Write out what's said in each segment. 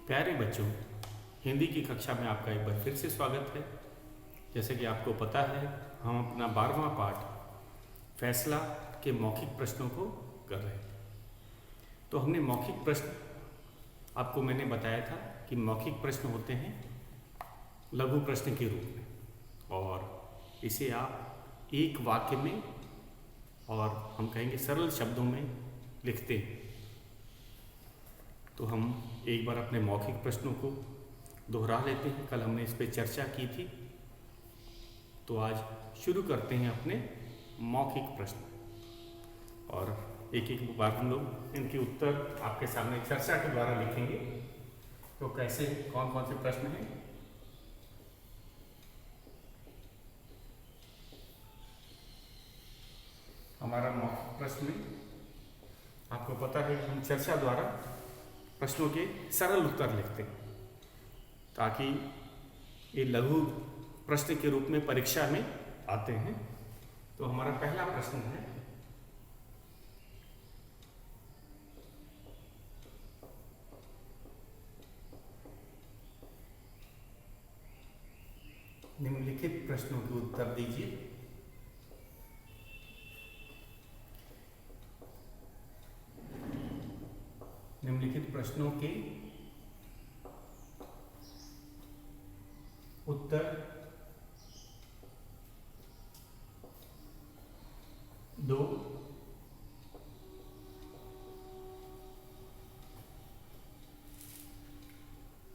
प्यारे बच्चों, हिंदी की कक्षा में आपका एक बार फिर से स्वागत है। जैसे कि आपको पता है, हम अपना 12वां पाठ फैसला के मौखिक प्रश्नों को कर रहे हैं। तो हमने मौखिक प्रश्न, आपको मैंने बताया था कि मौखिक प्रश्न होते हैं लघु प्रश्न के रूप में, और इसे आप एक वाक्य में और हम कहेंगे सरल शब्दों में लिखते हैं। तो हम एक बार अपने मौखिक प्रश्नों को दोहरा लेते हैं। कल हमने इस पर चर्चा की थी, तो आज शुरू करते हैं अपने मौखिक प्रश्न, और एक एक बार हम लोग इनके उत्तर आपके सामने चर्चा के द्वारा लिखेंगे। तो कैसे, कौन कौन से प्रश्न हैं? हमारा मौखिक प्रश्न में आपको पता है कि हम चर्चा द्वारा प्रश्नों के सरल उत्तर लिखते हैं, ताकि ये लघु प्रश्न के रूप में परीक्षा में आते हैं। तो हमारा पहला प्रश्न है, निम्नलिखित प्रश्नों के उत्तर दीजिए। निम्नलिखित प्रश्नों के उत्तर दो।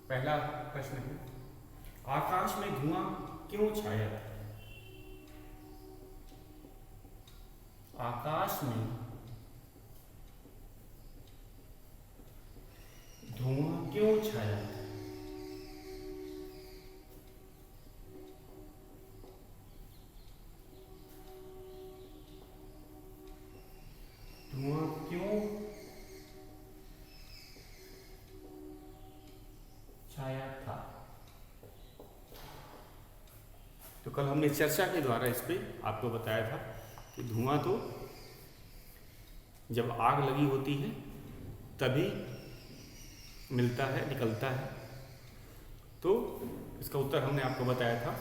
पहला प्रश्न है, आकाश में धुआं क्यों छाया था? आकाश में धुआं क्यों छाया था? धुआं क्यों छाया था? तो कल हमने चर्चा के द्वारा इस पे आपको बताया था कि धुआं तो जब आग लगी होती है तभी मिलता है, निकलता है। तो इसका उत्तर हमने आपको बताया था,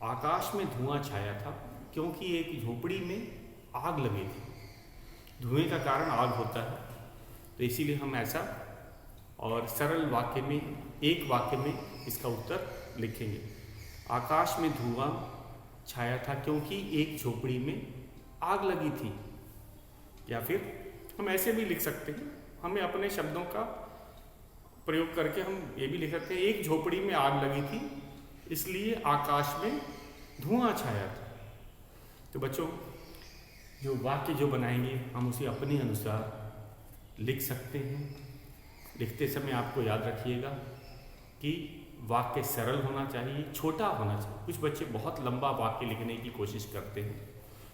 आकाश में धुआं छाया था क्योंकि एक झोपड़ी में आग लगी थी। धुएं का कारण आग होता है, तो इसीलिए हम ऐसा और सरल वाक्य में, एक वाक्य में इसका उत्तर लिखेंगे। आकाश में धुआं छाया था क्योंकि एक झोपड़ी में आग लगी थी। या फिर हम ऐसे भी लिख सकते हैं, हमें अपने शब्दों का प्रयोग करके हम ये भी लिख सकते हैं, एक झोपड़ी में आग लगी थी इसलिए आकाश में धुआं छाया था। तो बच्चों, जो वाक्य जो बनाएंगे हम उसे अपने अनुसार लिख सकते हैं। लिखते समय आपको याद रखिएगा कि वाक्य सरल होना चाहिए, छोटा होना चाहिए। कुछ बच्चे बहुत लंबा वाक्य लिखने की कोशिश करते हैं,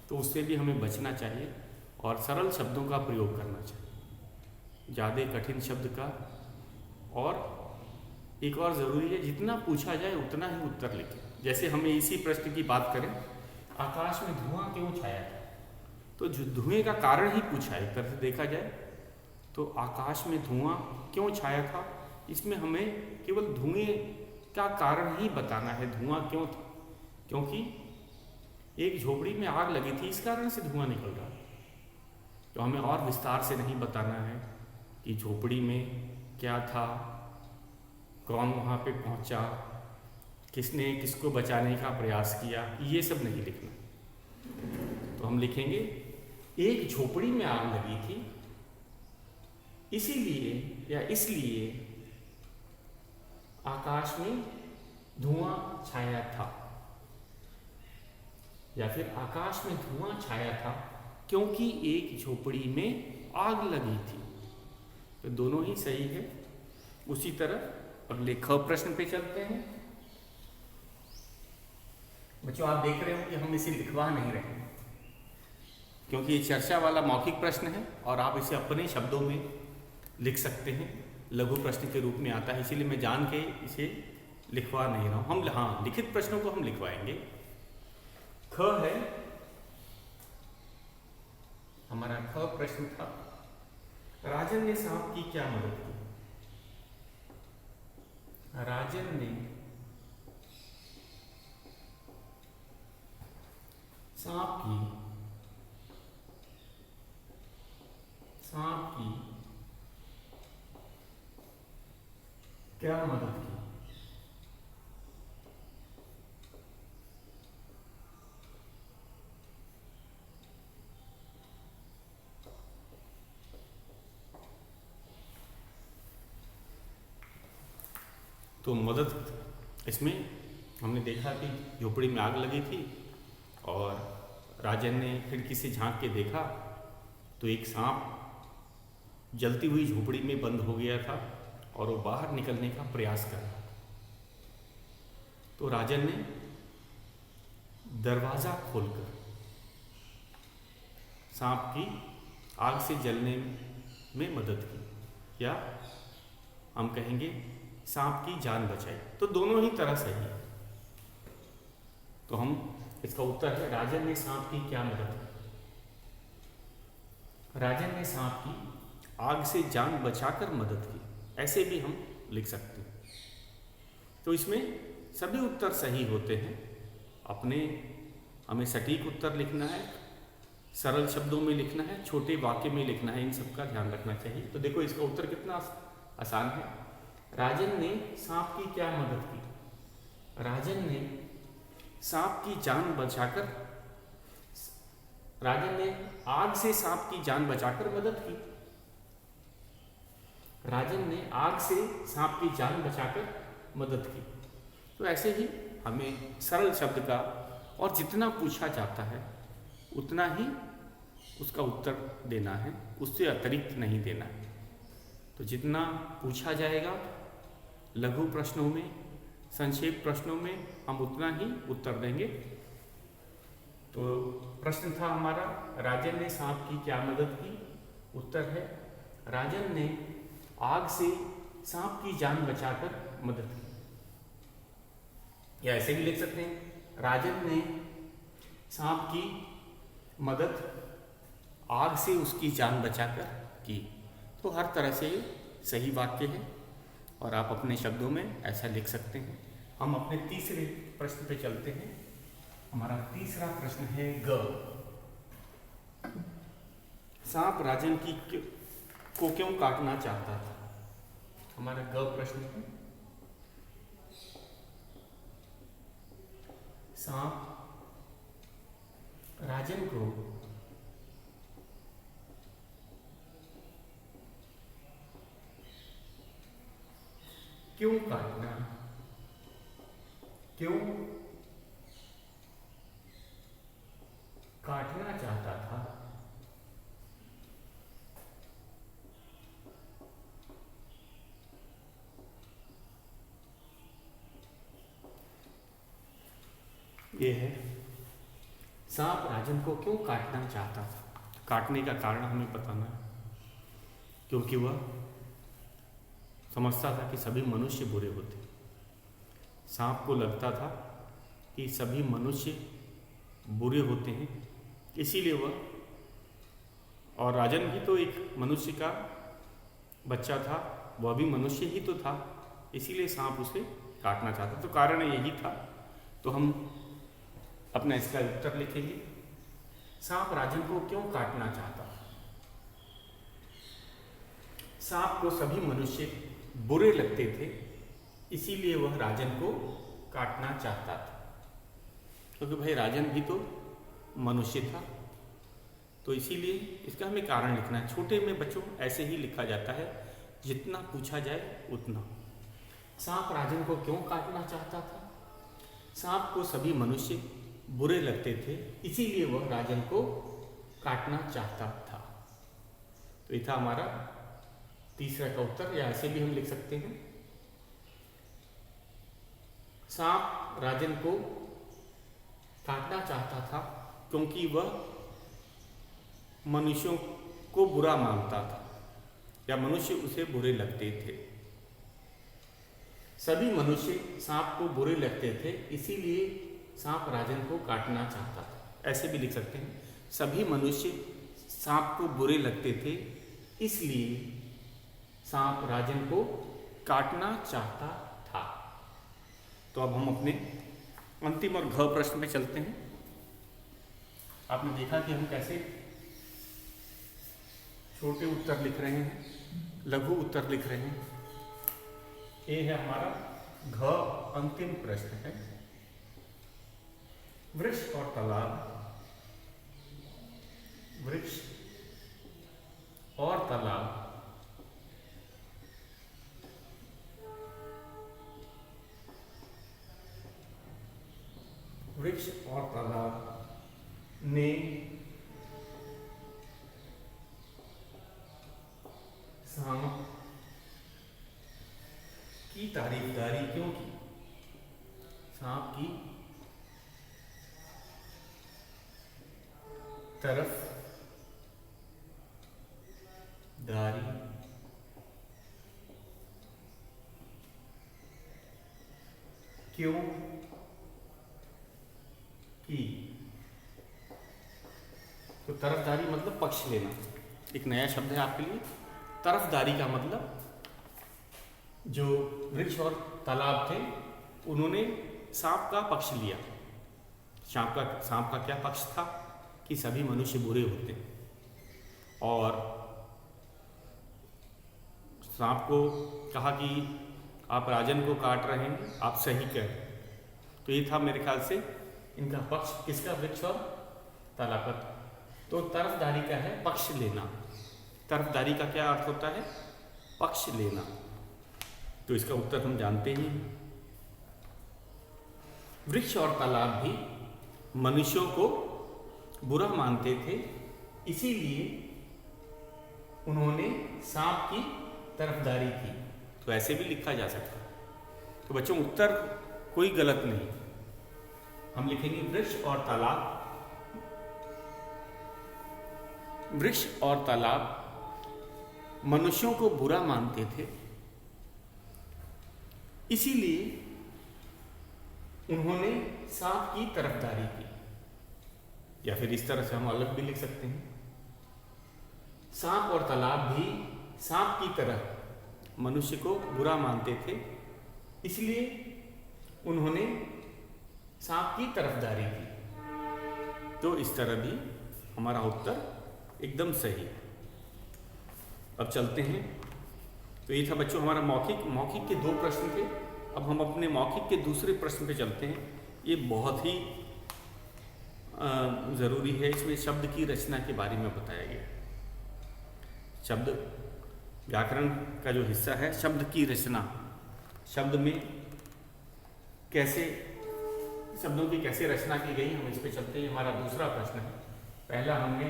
तो उससे भी हमें बचना चाहिए और सरल शब्दों का प्रयोग करना चाहिए, ज़्यादा कठिन शब्द का। और एक और ज़रूरी है, जितना पूछा जाए उतना ही उत्तर लिखें। जैसे हमें इसी प्रश्न की बात करें, आकाश में धुआं क्यों छाया था, तो धुएं का कारण ही पूछा है। एक तरह से देखा जाए तो आकाश में धुआं क्यों छाया था, इसमें हमें केवल धुएं का कारण ही बताना है। धुआं क्यों था? क्योंकि एक झोपड़ी में आग लगी थी, इस कारण से धुआं निकल रहा है। तो हमें और विस्तार से नहीं बताना है कि झोपड़ी में क्या था, कौन वहाँ पे पहुँचा, किसने किसको बचाने का प्रयास किया, ये सब नहीं लिखना। तो हम लिखेंगे, एक झोपड़ी में आग लगी थी इसीलिए या इसलिए आकाश में धुआं छाया था। या फिर आकाश में धुआं छाया था क्योंकि एक झोपड़ी में आग लगी थी। तो दोनों ही सही है। उसी तरह अगले ख प्रश्न पे चलते हैं। बच्चों, आप देख रहे हो कि हम इसे लिखवा नहीं रहे हैं, क्योंकि ये चर्चा वाला मौखिक प्रश्न है और आप इसे अपने शब्दों में लिख सकते हैं। लघु प्रश्न के रूप में आता है, इसीलिए मैं जान के इसे लिखवा नहीं रहा हूँ। हम हाँ, लिखित प्रश्नों को हम लिखवाएंगे। ख है हमारा, ख प्रश्न था, राजन ने सांप की क्या मदद की? राजन ने सांप की क्या मदद की? तो मदद इसमें हमने देखा कि झोपड़ी में आग लगी थी और राजन ने खिड़की से झांक के देखा तो एक सांप जलती हुई झोपड़ी में बंद हो गया था और वो बाहर निकलने का प्रयास कर रहा था। तो राजन ने दरवाजा खोलकर सांप की आग से जलने में मदद की, या हम कहेंगे सांप की जान बचाई। तो दोनों ही तरह सही है। तो हम इसका उत्तर है राजन ने सांप की क्या मदद की? राजन ने सांप की आग से जान बचाकर मदद की, ऐसे भी हम लिख सकते हैं। तो इसमें सभी उत्तर सही होते हैं। हमें सटीक उत्तर लिखना है, सरल शब्दों में लिखना है, छोटे वाक्य में लिखना है, इन सब का ध्यान रखना चाहिए। तो देखो इसका उत्तर कितना आसान है। राजन ने सांप की क्या मदद की? राजन ने सांप की जान बचाकर, राजन ने आग से सांप की जान बचाकर मदद की। राजन ने आग से सांप की जान बचाकर मदद की। तो ऐसे ही हमें सरल शब्द का और जितना पूछा जाता है उतना ही उसका उत्तर देना है, उससे अतिरिक्त नहीं देना है। तो जितना पूछा जाएगा लघु प्रश्नों में, संक्षेप प्रश्नों में, हम उतना ही उत्तर देंगे। तो प्रश्न था हमारा राजन ने सांप की क्या मदद की? उत्तर है राजन ने आग से सांप की जान बचाकर मदद की। या ऐसे भी लिख सकते हैं राजन ने सांप की मदद आग से उसकी जान बचाकर की। तो हर तरह से सही वाक्य है और आप अपने शब्दों में ऐसा लिख सकते हैं। हम अपने तीसरे प्रश्न पे चलते हैं। हमारा तीसरा प्रश्न है ग। सांप राजन को क्यों काटना चाहता था? हमारा ग प्रश्न है सांप राजन को क्यों काटना चाहता था? ये है सांप राजन को क्यों काटना चाहता था। काटने का कारण हमें बताना है, क्योंकि वह समझता था कि सभी मनुष्य बुरे होते। सांप को लगता था कि सभी मनुष्य बुरे होते हैं, इसीलिए वह, और राजन भी तो एक मनुष्य का बच्चा था, वह भी मनुष्य ही तो था, इसीलिए सांप उसे काटना चाहता। तो कारण यही था। तो हम अपना इसका उत्तर लिखेंगे सांप राजन को क्यों काटना चाहता। सांप को सभी मनुष्य बुरे लगते थे, इसीलिए वह राजन को काटना चाहता था। क्योंकि भाई राजन भी तो मनुष्य था, तो इसीलिए इसका हमें कारण लिखना है। छोटे में बच्चों ऐसे ही लिखा जाता है, जितना पूछा जाए उतना। सांप राजन को क्यों काटना चाहता था? सांप को सभी मनुष्य बुरे लगते थे, इसीलिए वह राजन को काटना चाहता था। तो ये था हमारा तीसरा का उत्तर, या ऐसे भी हम लिख सकते हैं सांप राजन को काटना चाहता था क्योंकि वह मनुष्यों को बुरा मानता था, या मनुष्य उसे बुरे लगते थे। सभी मनुष्य सांप को बुरे लगते थे, इसीलिए सांप राजन को काटना चाहता था। ऐसे भी लिख सकते हैं सभी मनुष्य सांप को बुरे लगते थे, इसलिए सांप राजन को काटना चाहता था। तो अब हम अपने अंतिम और घ प्रश्न में चलते हैं। आपने देखा कि हम कैसे छोटे उत्तर लिख रहे हैं, लघु उत्तर लिख रहे हैं। ये है हमारा घ अंतिम प्रश्न है। वृक्ष और तालाब, वृक्ष और तालाब वृक्ष और तालाब ने सांप की तारीफदारी क्यों की? सांप की तरफदारी क्यों की? तो तरफदारी मतलब पक्ष लेना। एक नया शब्द है आपके लिए। तरफदारी का मतलब जो वृक्ष और तालाब थे उन्होंने सांप का पक्ष लिया। सांप का क्या पक्ष था कि सभी मनुष्य बुरे होते हैं और सांप को कहा कि आप राजन को काट रहे हैं, आप सही कह रहे हैं। तो ये था मेरे ख्याल से इनका पक्ष, किसका? वृक्ष और तालाब का। तो तरफदारी का है पक्ष लेना। तरफदारी का क्या अर्थ होता है? पक्ष लेना। तो इसका उत्तर हम जानते ही हैं। वृक्ष और तालाब भी मनुष्यों को बुरा मानते थे, इसीलिए उन्होंने सांप की तरफदारी की। तो ऐसे भी लिखा जा सकता है। तो बच्चों उत्तर कोई गलत नहीं। हम लिखेंगे वृक्ष और तालाब, वृक्ष और तालाब मनुष्यों को बुरा मानते थे, इसीलिए उन्होंने सांप की तरफदारी की। या फिर इस तरह से हम अलग भी लिख सकते हैं, सांप और तालाब भी सांप की तरह मनुष्य को बुरा मानते थे, इसलिए उन्होंने सांप की तरफदारी की। तो इस तरह भी हमारा उत्तर एकदम सही है। अब चलते हैं। तो ये था बच्चों हमारा मौखिक के 2 प्रश्न थे। अब हम अपने मौखिक के दूसरे प्रश्न पे चलते हैं। ये बहुत ही ज़रूरी है। इसमें शब्द की रचना के बारे में बताया गया। शब्द व्याकरण का जो हिस्सा है, शब्द की रचना, शब्द में कैसे शब्दों की कैसे रचना की गई, हम इस पे चलते हैं। हमारा दूसरा प्रश्न है। पहला हमने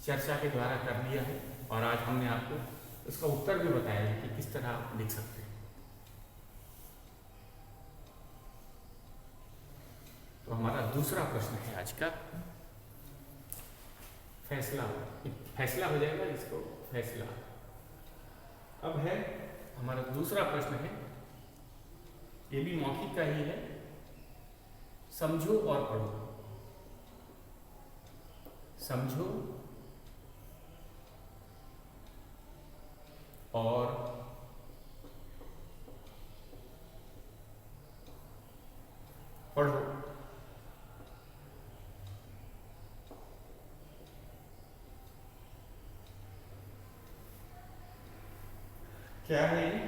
चर्चा के द्वारा कर लिया है और आज हमने आपको उसका उत्तर भी बताया है कि किस तरह आप लिख सकते हैं। तो हमारा दूसरा प्रश्न है आज का फैसला हो जाएगा इसको, फैसला। अब है हमारा दूसरा प्रश्न है, ये भी मौखिक का ही है। समझो और पढ़ो। समझो और पढ़ो। क्या है ये?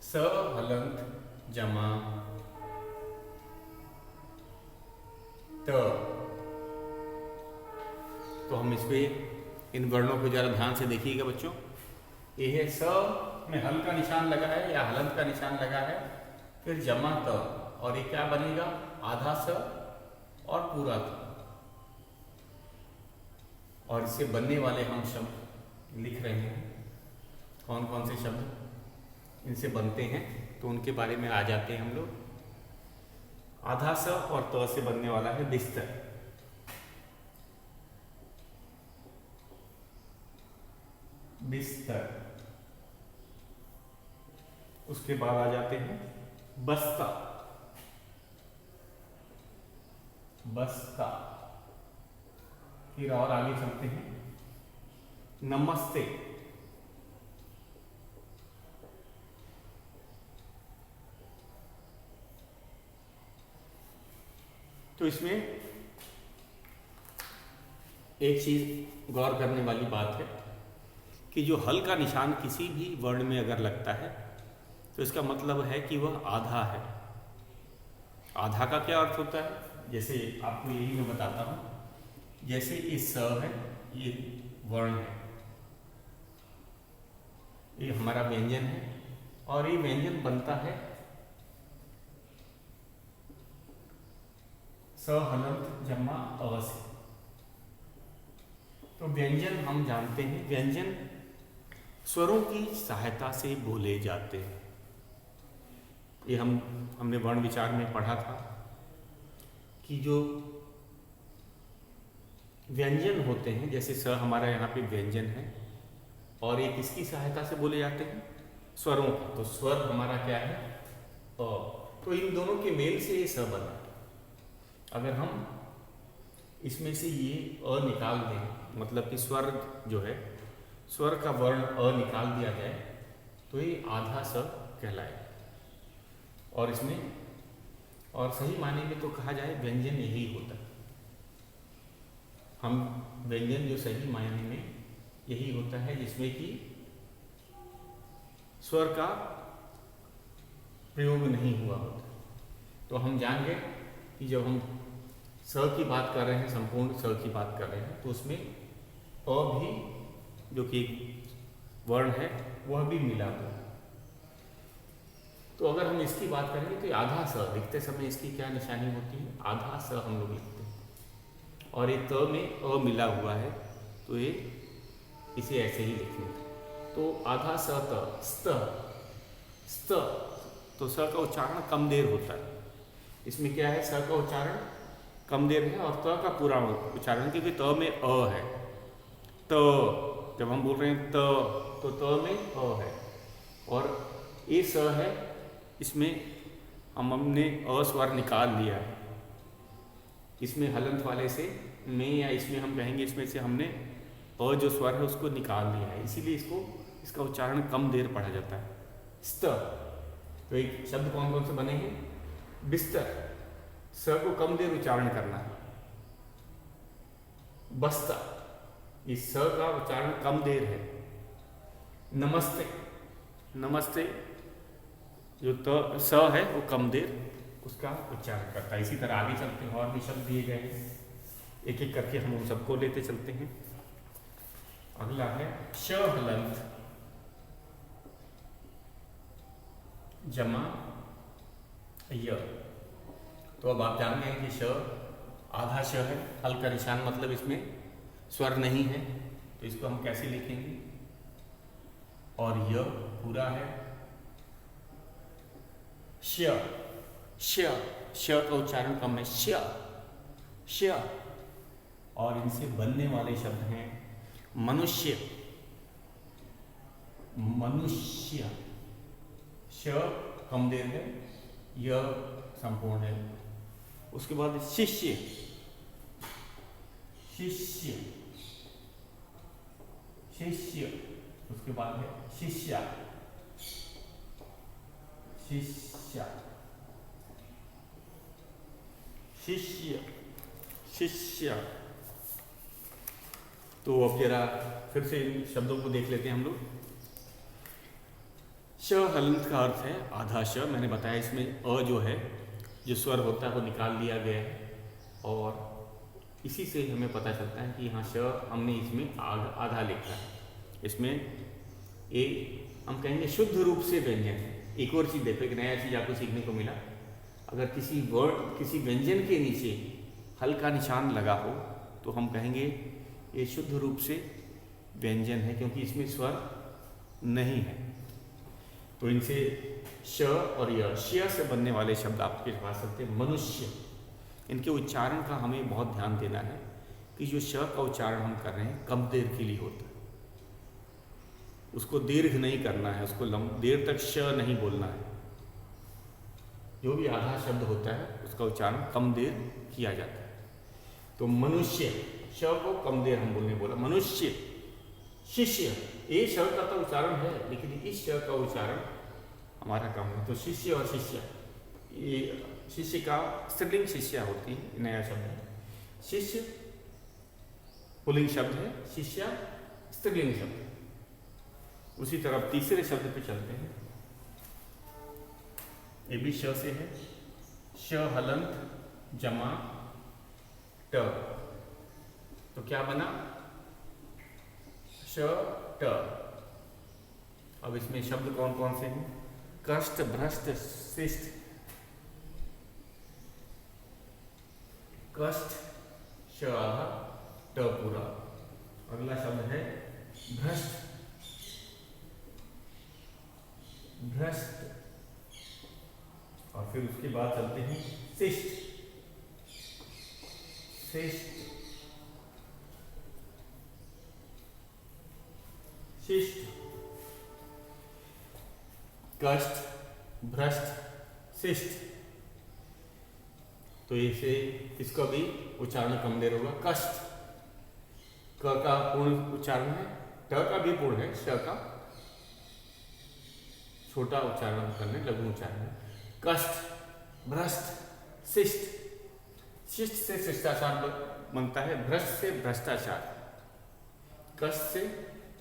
स हलंत जमा त। तो हम इस पे इन वर्णों को जरा ध्यान से देखिएगा बच्चों। ये है स में हल का निशान लगा है या हलंत का निशान लगा है, फिर जमा त, और ये क्या बनेगा? आधा स और पूरा त। और इससे बनने वाले हम शब्द लिख रहे हैं। कौन कौन से शब्द इनसे बनते हैं तो उनके बारे में आ जाते हैं हम लोग। आधा स और त से बनने वाला है बिस्तर। बिस्तर। उसके बाद आ जाते हैं बस्ता। बस्ता। फिर और आगे चलते हैं नमस्ते। तो इसमें एक चीज गौर करने वाली बात है कि जो हल का निशान किसी भी वर्ण में अगर लगता है तो इसका मतलब है कि वह आधा है। आधा का क्या अर्थ होता है, जैसे आपको यही मैं बताता हूं। जैसे ये स है, ये वर्ण है, ये हमारा व्यंजन है और ये व्यंजन बनता है स हलंत जमा अ से। तो व्यंजन हम जानते हैं, व्यंजन स्वरों की सहायता से बोले जाते हैं। ये हमने वर्ण विचार में पढ़ा था कि जो व्यंजन होते हैं, जैसे स हमारा यहाँ पे व्यंजन है और ये किसकी सहायता से बोले जाते हैं, स्वरों की। तो स्वर हमारा क्या है, अ। तो इन दोनों के मेल से ये स बना। अगर हम इसमें से ये अ निकाल दें, मतलब कि स्वर जो है, स्वर का वर्ण अ निकाल दिया जाए तो ये आधा स कहलाए। और इसमें और सही मायने में तो कहा जाए व्यंजन यही होता है। हम व्यंजन जो सही मायने में यही होता है जिसमें कि स्वर का प्रयोग नहीं हुआ होता। तो हम जान गए कि जब हम स की बात कर रहे हैं, संपूर्ण स की बात कर रहे हैं, तो उसमें अ भी जो कि वर्ण है वह भी मिला हुआ है। तो अगर हम इसकी बात करेंगे तो आधा स लिखते समय इसकी क्या निशानी होती है, आधा स हम लोग लिखते हैं। और ये त में अ मिला हुआ है तो ये इसे ऐसे ही लिखेंगे। तो आधा स त, स्त, तो स का उच्चारण कम देर होता है। इसमें क्या है, स का उच्चारण कम देर है और त का पूरा उच्चारण, क्योंकि त में अ है। त जब हम बोल रहे हैं तो त में अ है और ये स है, इसमें हमने अ स्वर निकाल लिया है। इसमें हलंत वाले से में, या इसमें हम कहेंगे इसमें से हमने अ जो स्वर है उसको निकाल लिया है, इसीलिए इसका उच्चारण कम देर पढ़ा जाता है, स्त। तो एक शब्द कौन कौन से बने हैं, बिस्तर, स को कम देर उच्चारण करना है। बस्ता, इस स का उच्चारण कम देर है। नमस्ते, नमस्ते जो त स है वो कम देर उसका उच्चारण करता है। इसी तरह आगे चलते हैं, और भी शब्द दिए गए हैं, एक एक करके हम उन सबको लेते चलते हैं। अगला है श हलंत जमा य। तो अब आप जान गए कि श आधा श है, हल का निशान मतलब इसमें स्वर नहीं है, तो इसको हम कैसे लिखेंगे। और य पूरा है, श, श, श का उच्चारण कम है, श, श। और इनसे बनने वाले शब्द हैं मनुष्य, मनुष्य, श कम देर है, य संपूर्ण है। उसके बाद शिष्य, शिष्य, शिष्य। उसके बाद है शिष्या, शिष्या, शिष्य, शिष्य। तो अब जरा फिर से इन शब्दों को देख लेते हैं हम लोग। श हलंत का अर्थ है आधा श। मैंने बताया इसमें अ जो है, जो स्वर होता है वो निकाल दिया गया है और इसी से हमें पता चलता है कि हाँ श हमने इसमें आधा लिखा है। इसमें एक हम कहेंगे शुद्ध रूप से व्यंजन है। एक और चीज़ देखो, एक नया चीज़ आपको सीखने को मिला। अगर किसी वर्ड, किसी व्यंजन के नीचे हल का निशान लगा हो तो हम कहेंगे ये शुद्ध रूप से व्यंजन है, क्योंकि इसमें स्वर नहीं है। तो इनसे श और य, श से बनने वाले शब्द आपके पास सकते हैं। मनुष्य, इनके उच्चारण का हमें बहुत ध्यान देना है कि जो श का उच्चारण हम कर रहे हैं कम देर के लिए होता है, उसको दीर्घ नहीं करना है, उसको देर तक श नहीं बोलना है। जो भी आधा शब्द होता है उसका उच्चारण कम देर किया जाता है। तो मनुष्य, श को कम देर हम बोलने बोला, मनुष्य। शिष्य, ये श का तो उच्चारण है लेकिन इस श का उच्चारण हमारा कम है। तो शिष्य और शिष्य, ये शिष्य का स्त्रीलिंग शिष्या होती है, नया शब्द है। शिष्य पुल्लिंग शब्द है, शिष्या स्त्रीलिंग शब्द है। उसी तरह तीसरे शब्द पे चलते हैं। ये भी श से है, श हलंत जमा ट, तो क्या बना श ट। अब इसमें शब्द कौन कौन से हैं? कष्ट, भ्रष्ट, शिष्ट। कष्ट श आधा ट पूरा। अगला शब्द है भ्रष्ट, भ्रष्ट। और फिर उसके बाद चलते हैं शिष्ट, शिष्ट, शिष्ट। कष्ट, भ्रष्ट, शिष्ट। तो इसे इसका भी उच्चारण कम देर होगा। कष्ट, क का पूर्ण उच्चारण है, ट का भी पूर्ण है, श का छोटा उच्चारण करने लघु उच्चारण है। कष्ट, भ्रष्ट, शिष्ट। शिष्ट से शिष्टाचार बनता है, भ्रष्ट से भ्रष्टाचार। कष्ट से,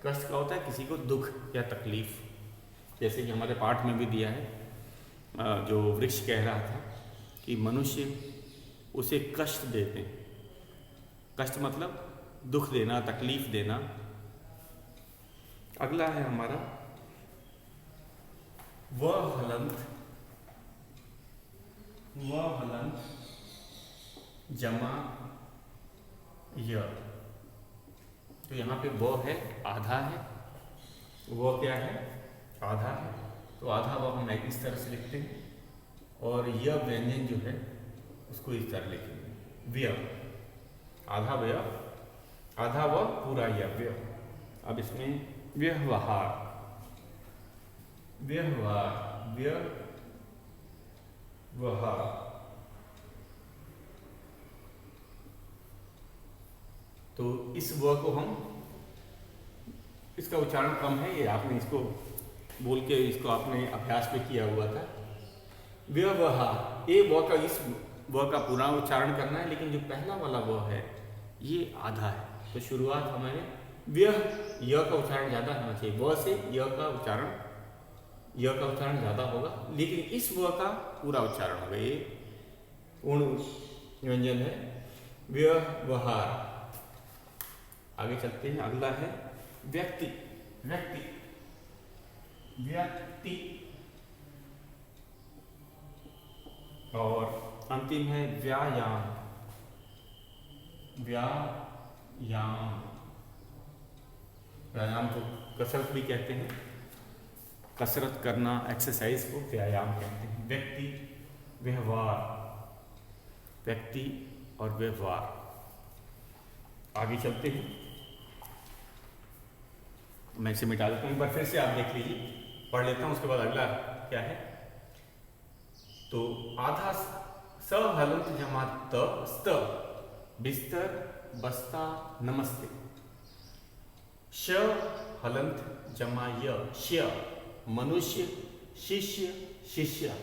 कष्ट का होता है किसी को दुख या तकलीफ, जैसे कि हमारे पाठ में भी दिया है, जो वृक्ष कह रहा था कि मनुष्य उसे कष्ट देते हैं। कष्ट मतलब दुख देना, तकलीफ देना। अगला है हमारा व हलंत, व हलंत जमा य। तो यहाँ पे व है, आधा है। वो क्या है? आधा है। तो आधा व हम इस तरह से लिखते हैं, और यह व्यंजन जो है उसको इस तरह लिखेंगे, व्य। आधा व्य, आधा व पूरा यह व्य। अब इसमें व्यवहार, व्यवहार, व्यवहार। तो इस व को हम, इसका उच्चारण कम है, ये आपने इसको बोल के इसको आपने अभ्यास में किया हुआ था। व्यवहार, ये व का, इस व का पूरा उच्चारण करना है, लेकिन जो पहला वाला व है ये आधा है। तो शुरुआत हमारे व्य, य का उच्चारण ज्यादा होना चाहिए। व से य का उच्चारण, य का उच्चारण ज्यादा होगा, लेकिन इस व का पूरा उच्चारण होगा। ये पूर्ण व्यंजन है, व्यवहार। आगे चलते हैं। अगला है व्यक्ति, व्यक्ति, व्यक्ति। और अंतिम है व्यायाम, व्यायाम। व्यायाम को कसरत भी कहते हैं, कसरत करना, एक्सरसाइज को व्यायाम कहते हैं। व्यक्ति, व्यवहार, व्यक्ति और व्यवहार। आगे चलते हैं। मैं इसे मिटा देता हूँ, एक बार फिर से आप देख लीजिए, पढ़ लेता हूँ, उसके बाद अगला क्या है। तो आधा स हलंत जमा त, स्त, बिस्तर, बस्ता, नमस्ते। श हलंत जमा य, श्य, मनुष्य, शिष्य, शिष्य।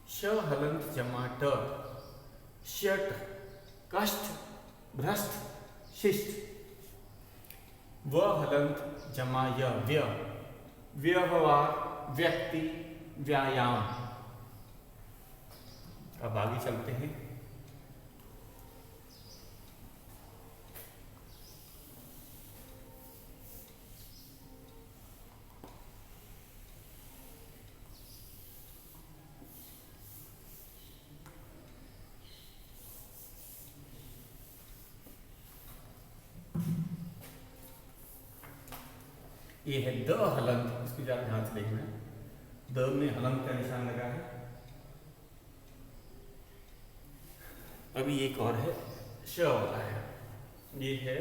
श हलंत जमा ट, शट, कष्ट, भ्रष्ट, शिष्ट। व हलंत जमा य, व्य, व्यवहार, व्यक्ति, व्यायाम। अब आगे चलते हैं। ये है द हलंत, इसको ज्यादा ध्यान से देखना है। द में हलंत का निशान लगा है। अभी एक और है, श वाला है। ये है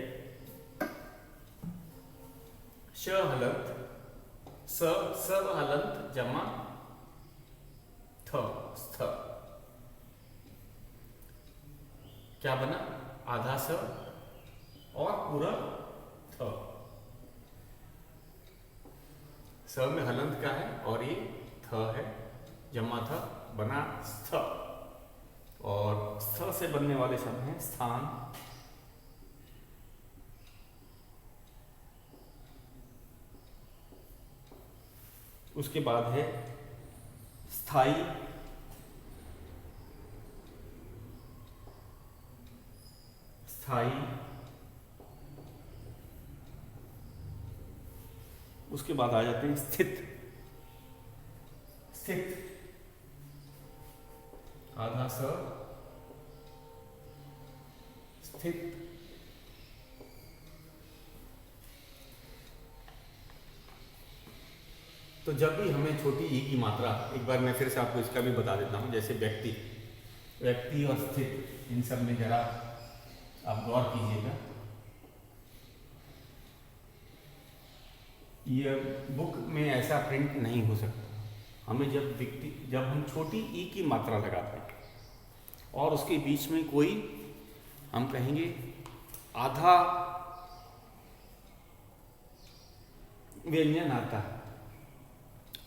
श हलंत, स, स हलंत जमा थ, स्थ। क्या बना? आधा स और पूरा थ। स में हलंत का है और ये थ है, जमा था, बना स्थ। और स से बनने वाले शब्द हैं स्थान, उसके बाद है स्थाई, स्थाई, उसके बाद आ जाते हैं स्थित, स्थित, आधा स, स्थित। तो जब भी हमें छोटी ई की मात्रा, एक बार मैं फिर से आपको इसका भी बता देता हूँ, जैसे व्यक्ति, व्यक्ति और स्थित, इन सब में जरा आप गौर कीजिएगा। ये बुक में ऐसा प्रिंट नहीं हो सकता। हमें जब हम छोटी ई की मात्रा लगाते हैं और उसके बीच में कोई, हम कहेंगे आधा व्यंजन आता है,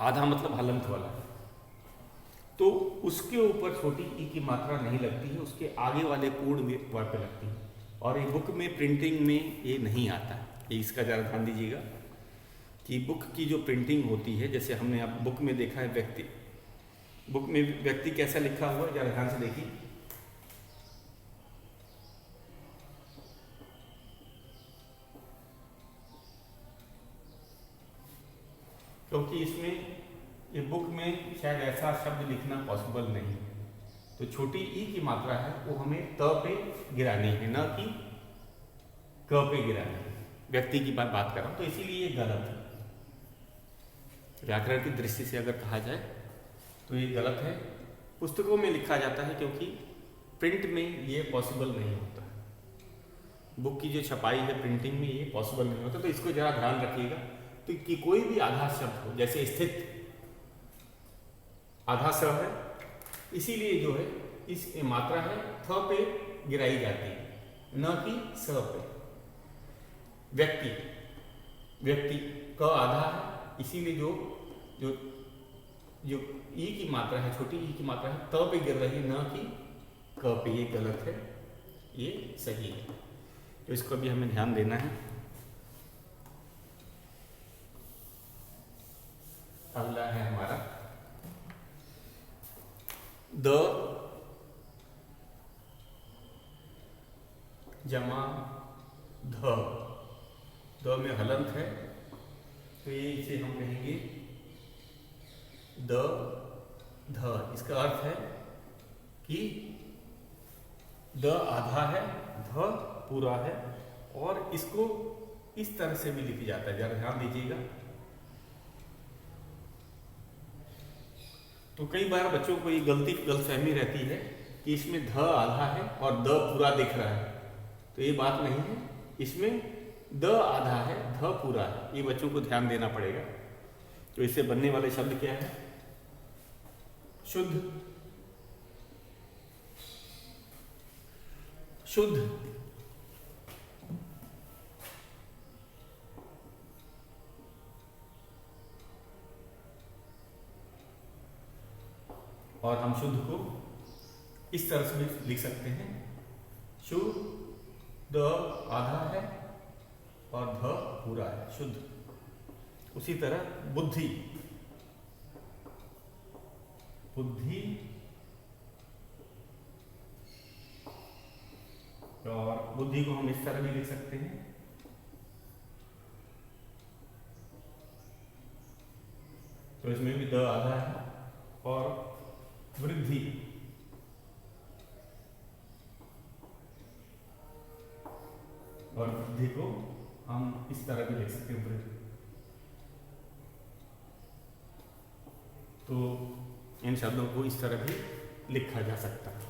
आधा मतलब हलंत वाला, तो उसके ऊपर छोटी ई की मात्रा नहीं लगती है, उसके आगे वाले पूर्ण वर्ग पे लगती है। और ये बुक में प्रिंटिंग में ये नहीं आता है, ये इसका ज़रा ध्यान दीजिएगा कि बुक की जो प्रिंटिंग होती है, जैसे हमने अब बुक में देखा है व्यक्ति, बुक में व्यक्ति कैसा लिखा हुआ है, ज़रा ध्यान से देखिए। क्योंकि इसमें ये बुक में शायद ऐसा शब्द लिखना पॉसिबल नहीं है, तो छोटी ई की मात्रा है वो हमें त पे गिरानी है, न कि क पे गिरानी है। व्यक्ति की बात कर रहा हूँ, तो इसीलिए ये गलत है। व्याकरण की दृष्टि से अगर कहा जाए तो ये गलत है। पुस्तकों में लिखा जाता है क्योंकि प्रिंट में ये पॉसिबल नहीं होता। बुक की जो छपाई है प्रिंटिंग में ये पॉसिबल नहीं होता, तो इसको जरा ध्यान रखिएगा। तो कि कोई भी आधा शब्द हो, जैसे स्थित आधा स है, इसीलिए जो है इस मात्रा है थ पे गिराई जाती है, न कि स पे। व्यक्ति, व्यक्ति क आधा है, इसीलिए जो जो जो ई की मात्रा है, छोटी ई की मात्रा है, त पे गिर रही है, न कि क पे। ये गलत है, ये सही है, तो इसको भी हमें ध्यान देना है। अगला है हमारा द जमा ध, द में हलंत है, तो ये इसे हम कहेंगे द ध। इसका अर्थ है कि द आधा है, ध पूरा है, और इसको इस तरह से भी लिखा जाता है, जरा ध्यान दीजिएगा। तो कई बार बच्चों को ये गलतफहमी रहती है कि इसमें ध आधा है और द पूरा दिख रहा है, तो ये बात नहीं है। इसमें द आधा है, ध पूरा है, ये बच्चों को ध्यान देना पड़ेगा। तो इससे बनने वाले शब्द क्या है? शुद्ध, शुद्ध, और हम शुद्ध को इस तरह से भी लिख सकते हैं, शुद्ध आधा है और ध पूरा है, शुद्ध। उसी तरह बुद्धि, बुद्धि, और बुद्धि को हम इस तरह भी लिख सकते हैं, तो इसमें भी द आधा है। और वृद्धि, और वृद्धि को हम इस तरह भी लिख सकते हैं, वृद्धि। तो इन शब्दों को इस तरह भी लिखा जा सकता है।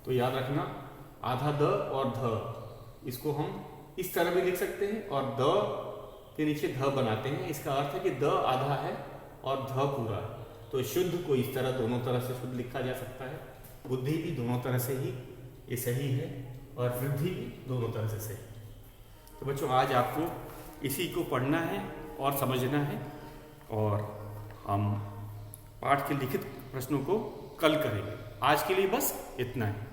तो याद रखना, आधा द और ध, इसको हम इस तरह भी लिख सकते हैं और द के नीचे ध बनाते हैं। इसका अर्थ है कि द आधा है और ध पूरा है। तो शुद्ध को इस तरह, दोनों तरह से शुद्ध लिखा जा सकता है। बुद्धि भी दोनों तरह से ही ये सही है, और वृद्धि भी दोनों तरह से सही। तो बच्चों, आज आपको इसी को पढ़ना है और समझना है, और हम पाठ के लिखित प्रश्नों को कल करेंगे। आज के लिए बस इतना ही।